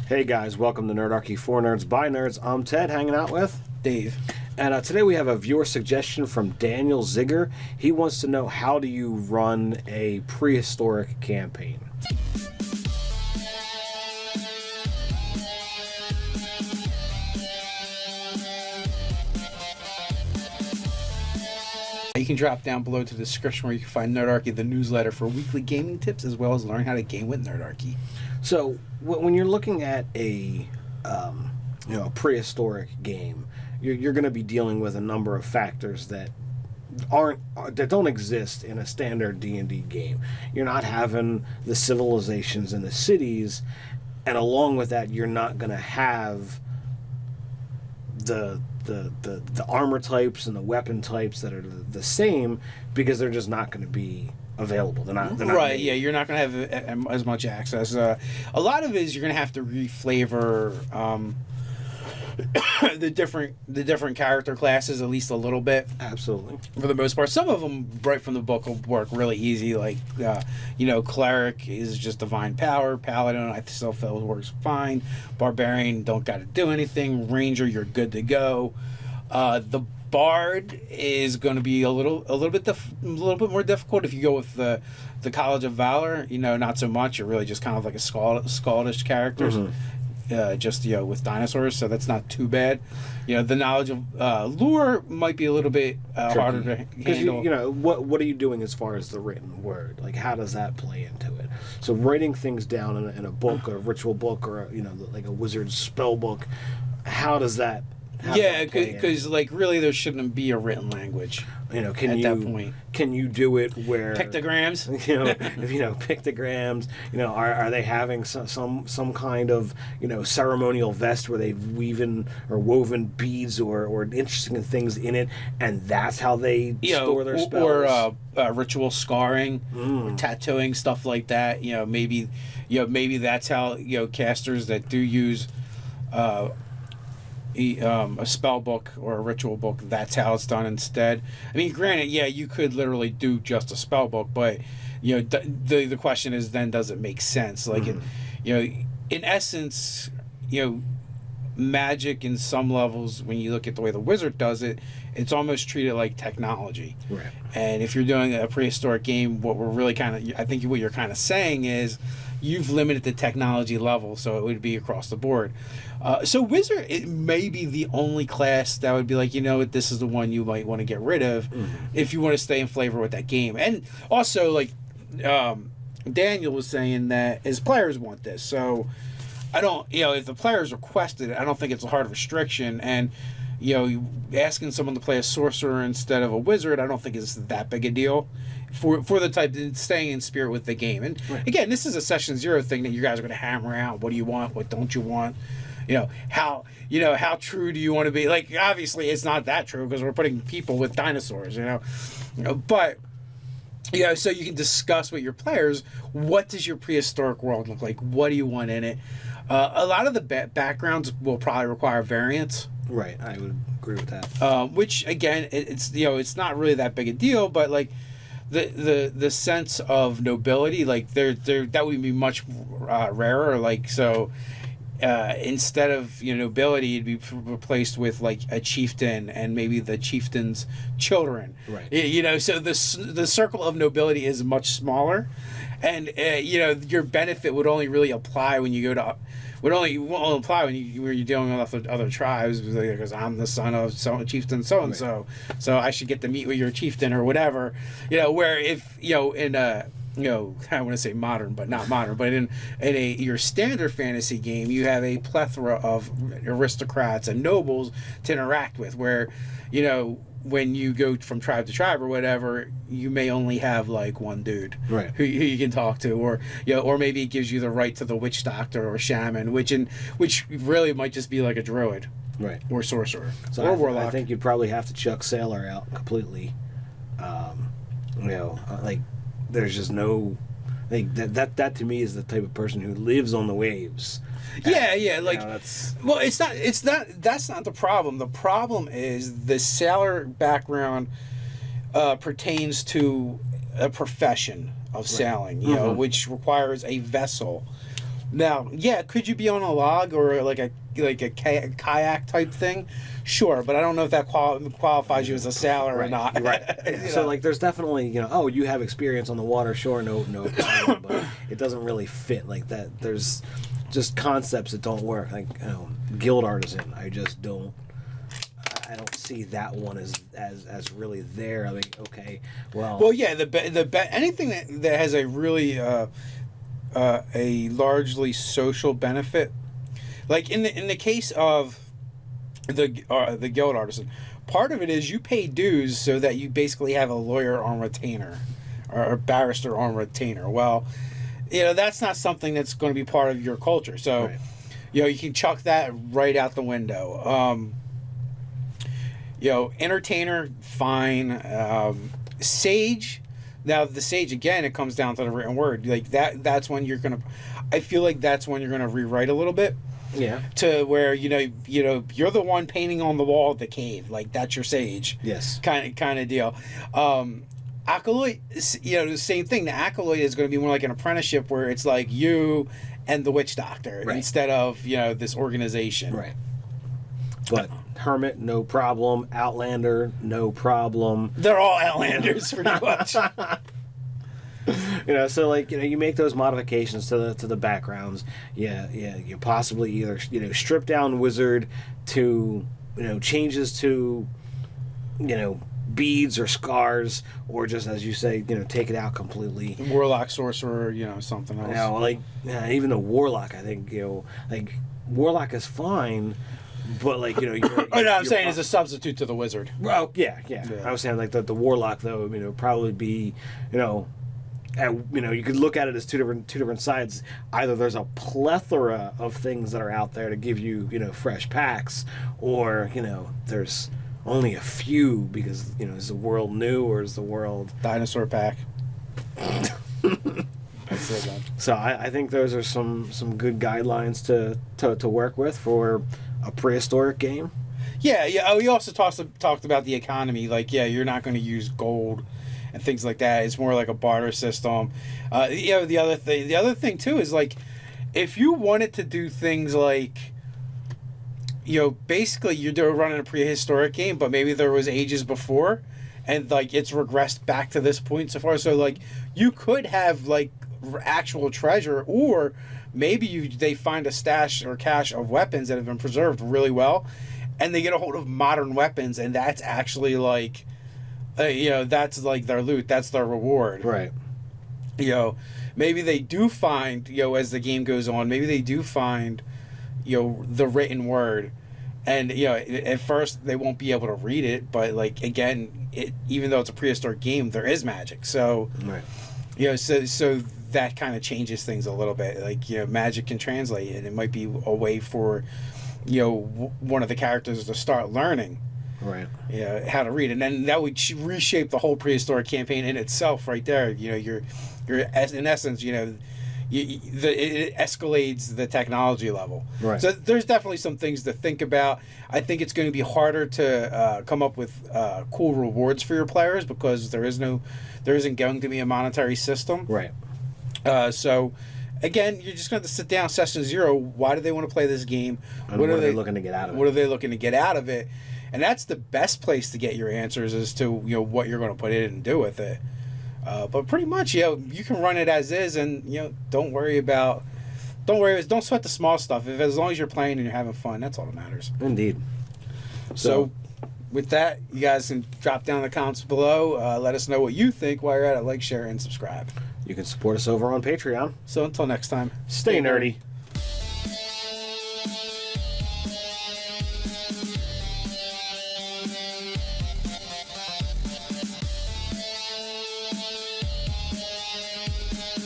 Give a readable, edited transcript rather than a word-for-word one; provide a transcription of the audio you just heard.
Hey guys, welcome to Nerdarchy for Nerds by Nerds. I'm Ted, hanging out with Dave. And today we have a viewer suggestion from Daniel Ziegler. He wants to know, how do you run a prehistoric campaign? You can drop down below to the description where you can find Nerdarchy, the newsletter for weekly gaming tips, as well as learn how to game with Nerdarchy. So when you're looking at a prehistoric game, you're going to be dealing with a number of factors that don't exist in a standard D&D game. You're not having the civilizations and the cities, and along with that, you're not going to have the armor types and the weapon types that are the same, because they're just not going to be available. They're not right. made. Yeah, you're not going to have as much access. A lot of it is you're going to have to reflavor the different character classes at least a little bit. Absolutely. For the most part, some of them right from the book will work really easy. Like cleric is just divine power. Paladin, I still feel works fine. Barbarian, don't got to do anything. Ranger, you're good to go. The Bard is going to be a little bit more difficult if you go with the College of Valor. Not so much. You're really just kind of like a Scaldish characters. Mm-hmm. With dinosaurs, so that's not too bad. The knowledge of lore might be a little bit harder to handle. What are you doing as far as the written word? Like, how does that play into it? So writing things down in a book, a ritual book, or like a wizard's spell book, how does that? Because really there shouldn't be a written language. That point. Can you do it where pictograms? Pictograms. Are they having some kind of ceremonial vest where they've woven beads or interesting things in it, and that's how they store their spells? Or ritual scarring, or tattooing, stuff like that. Maybe that's how casters that do use a spell book or a ritual book, that's how it's done instead. I mean, granted, you could literally do just a spell book, but the question is then, does it make sense? Like, in essence, magic in some levels, when you look at the way the wizard does it, it's almost treated like technology. Right. And if you're doing a prehistoric game, what you're kind of saying is, you've limited the technology level, so it would be across the board. So wizard, it may be the only class that would be like, this is the one you might want to get rid of if you want to stay in flavor with that game. And also, like Daniel was saying, that his players want this. So I don't, if the players request it, I don't think it's a hard restriction. And asking someone to play a sorcerer instead of a wizard, I don't think is that big a deal for the type, staying in spirit with the game. And again, this is a session 0 thing that you guys are going to hammer out. What do you want? What don't you want? How true do you want to be? Like, obviously it's not that true, because we're putting people with dinosaurs, but so you can discuss with your players, what does your prehistoric world look like? What do you want in it? A lot of the backgrounds will probably require variants. Right, I would agree with that. Which again, it's not really that big a deal, but like the sense of nobility, like that would be much rarer. Like, so instead of nobility, it'd be replaced with like a chieftain and maybe the chieftain's children. Right. So the circle of nobility is much smaller, and your benefit would only really apply when you go to. Won't apply when you're dealing with other tribes, because I'm the son of chieftain so and so, so I should get to meet with your chieftain or whatever. Where if in I want to say modern, but not modern, but in your standard fantasy game, you have a plethora of aristocrats and nobles to interact with, where when you go from tribe to tribe or whatever, you may only have like one dude who you can talk to, or maybe it gives you the right to the witch doctor or shaman, which really might just be like a druid, or sorcerer, or warlock. I think you'd probably have to chuck sailor out completely. Like, there's just no, like, that to me is the type of person who lives on the waves. That's not the problem. The problem is the sailor background pertains to a profession of sailing, which requires a vessel, Now, yeah, could you be on a log or like a kayak type thing? Sure, but I don't know if that qualifies you as a sailor or not. Right. So like, there's definitely oh, you have experience on the water, sure, no problem, but it doesn't really fit like that. There's just concepts that don't work. Like guild artisan, I just don't. I don't see that one as really there. I mean, okay, well, yeah, anything that has a really a largely social benefit, like in the case of the guild artisan, part of it is you pay dues so that you basically have a lawyer on retainer or a barrister on retainer. Well, that's not something that's going to be part of your culture. So, right. You can chuck that right out the window. Entertainer, fine. Sage. Now the sage, again, it comes down to the written word. Like that's when you're gonna. I feel like that's when you're gonna rewrite a little bit. Yeah. To where you're the one painting on the wall of the cave. Like that's your sage. Yes. Kind of deal. Acolyte, the same thing. The acolyte is going to be more like an apprenticeship where it's like you and the witch doctor instead of this organization. Right. But hermit, no problem. Outlander, no problem. They're all Outlanders pretty much. So like you make those modifications to the backgrounds. Yeah. You possibly either strip down wizard to changes to beads or scars, or just as you say take it out completely. Warlock, sorcerer, something else. Even the warlock, I think like warlock is fine. But like I'm saying is a substitute to the wizard. Well, yeah. I was saying like the warlock though, probably be, you could look at it as two different sides. Either there's a plethora of things that are out there to give you fresh packs, or there's only a few because is the world new or is the world dinosaur pack? So I think those are some good guidelines to work with for a prehistoric game. Yeah. Oh, we also talked about the economy. Like, you're not going to use gold and things like that. It's more like a barter system. The other thing too is like, if you wanted to do things like, basically you're running a prehistoric game, but maybe there was ages before, and like it's regressed back to this point so far. So like, you could have like actual treasure, or maybe they find a stash or cache of weapons that have been preserved really well, and they get a hold of modern weapons, and that's actually like, that's like their loot, that's their reward. Right. Maybe they do find, as the game goes on, maybe they do find, the written word, and at first they won't be able to read it, but like again, even though it's a prehistoric game, there is magic. So, right. So that kind of changes things a little bit. Like, magic can translate, and it might be a way for, one of the characters to start learning, right? How to read, and then that would reshape the whole prehistoric campaign in itself, right there. You're in essence, it escalates the technology level. Right. So there's definitely some things to think about. I think it's going to be harder to come up with cool rewards for your players because there isn't going to be a monetary system. Right. So, again, you're just going to have to sit down, session zero. Why do they want to play this game? And what are they looking to get out of it? What are they looking to get out of it? And that's the best place to get your answers as to what you're going to put in and do with it. But pretty much, you can run it as is, and don't sweat the small stuff. As long as you're playing and you're having fun, that's all that matters. Indeed. So with that, you guys can drop down in the comments below. Let us know what you think while you're at it. Like, share, and subscribe. You can support us over on Patreon. So until next time, stay nerdy.